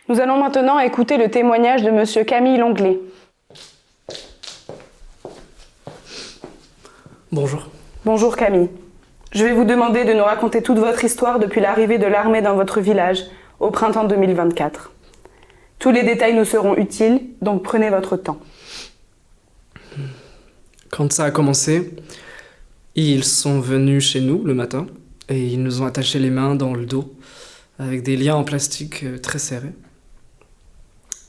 Nous allons maintenant écouter le témoignage de Monsieur Camille Lenglet. Bonjour. Bonjour Camille. Je vais vous demander de nous raconter toute votre histoire depuis l'arrivée de l'armée dans votre village, au printemps 2024. Tous les détails nous seront utiles, donc prenez votre temps. Quand ça a commencé, ils sont venus chez nous le matin et ils nous ont attaché les mains dans le dos avec des liens en plastique très serrés.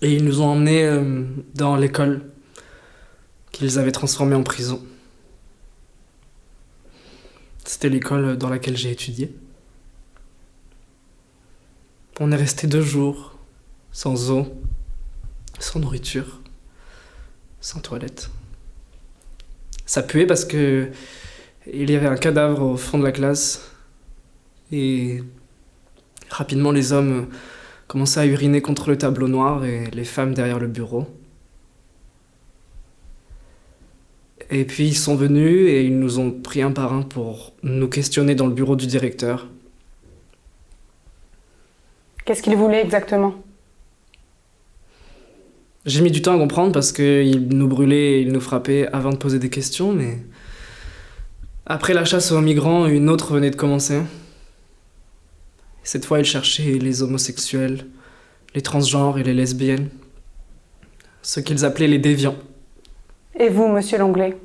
Et ils nous ont emmenés dans l'école qu'ils avaient transformée en prison. C'était l'école dans laquelle j'ai étudié. On est resté 2 jours, sans eau, sans nourriture, sans toilette. Ça puait parce que il y avait un cadavre au fond de la classe et rapidement les hommes commençaient à uriner contre le tableau noir et les femmes derrière le bureau. Et puis ils sont venus et ils nous ont pris un par un pour nous questionner dans le bureau du directeur. Qu'est-ce qu'ils voulaient exactement ? J'ai mis du temps à comprendre parce qu'ils nous brûlaient et ils nous frappaient avant de poser des questions, mais après la chasse aux migrants, une autre venait de commencer. Cette fois, ils cherchaient les homosexuels, les transgenres et les lesbiennes, ce qu'ils appelaient les déviants. Et vous, Monsieur Lenglet ?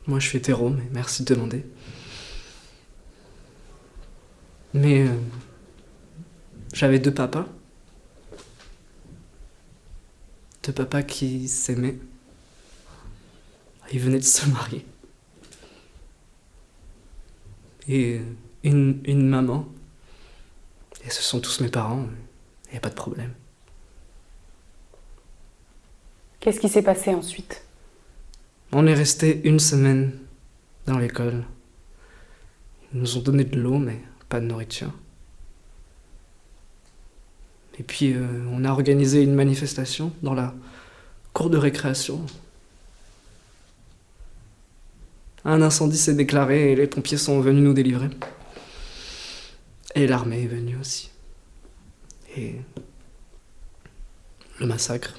Moi, je suis hétéro, mais merci de demander. Mais j'avais 2 papas. 2 papas qui s'aimaient. Ils venaient de se marier. Et une maman. Et ce sont tous mes parents. Il n'y a pas de problème. Qu'est-ce qui s'est passé ensuite ? On est resté 1 semaine dans l'école. Ils nous ont donné de l'eau, mais pas de nourriture. Et puis, on a organisé une manifestation dans la cour de récréation. Un incendie s'est déclaré et les pompiers sont venus nous délivrer. Et l'armée est venue aussi. Et le massacre.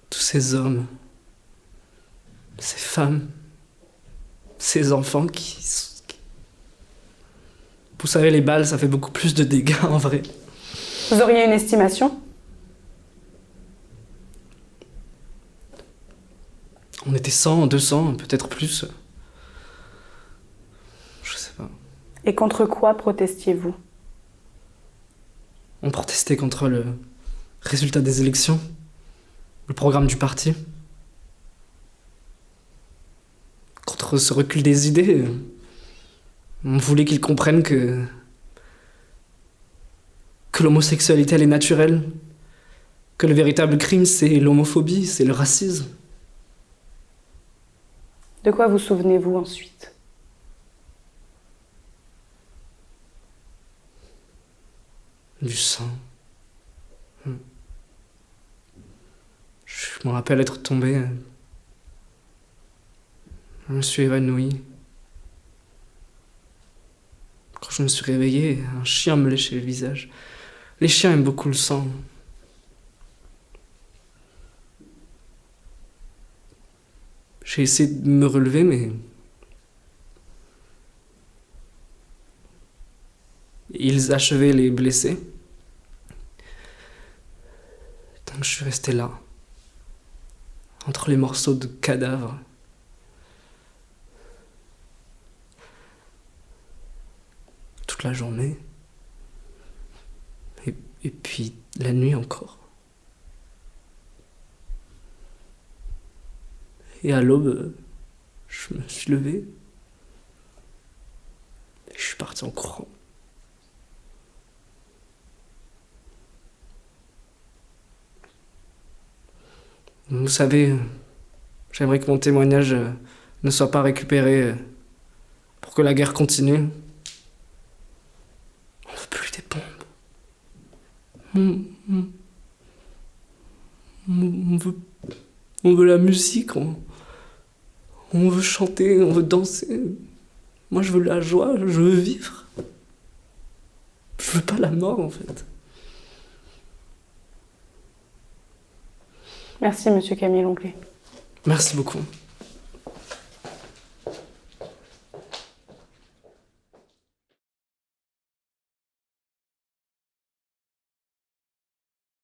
Tous ces hommes, ces femmes, ces enfants qui... Vous savez, les balles, ça fait beaucoup plus de dégâts en vrai. Vous auriez une estimation ? On était 100, 200, peut-être plus. Je sais pas. Et contre quoi protestiez-vous ? On protestait contre le résultat des élections, le programme du parti, contre ce recul des idées. On voulait qu'ils comprennent que l'homosexualité, elle est naturelle, que le véritable crime, c'est l'homophobie, c'est le racisme. De quoi vous souvenez-vous ensuite ? Du sang. Je me rappelle être tombé. Je me suis évanoui. Quand je me suis réveillé, un chien me léchait le visage. Les chiens aiment beaucoup le sang. J'ai essayé de me relever, mais... Ils achevaient les blessés. Donc je suis resté là, entre les morceaux de cadavres. Toute la journée. Et puis la nuit encore. Et à l'aube, je me suis levé. Et je suis parti en courant. Vous savez, j'aimerais que mon témoignage ne soit pas récupéré pour que la guerre continue. On veut plus des bombes. On veut la musique, on veut chanter, on veut danser. Moi, je veux la joie, je veux vivre. Je veux pas la mort, en fait. Merci, monsieur Camille Longlet. Merci beaucoup.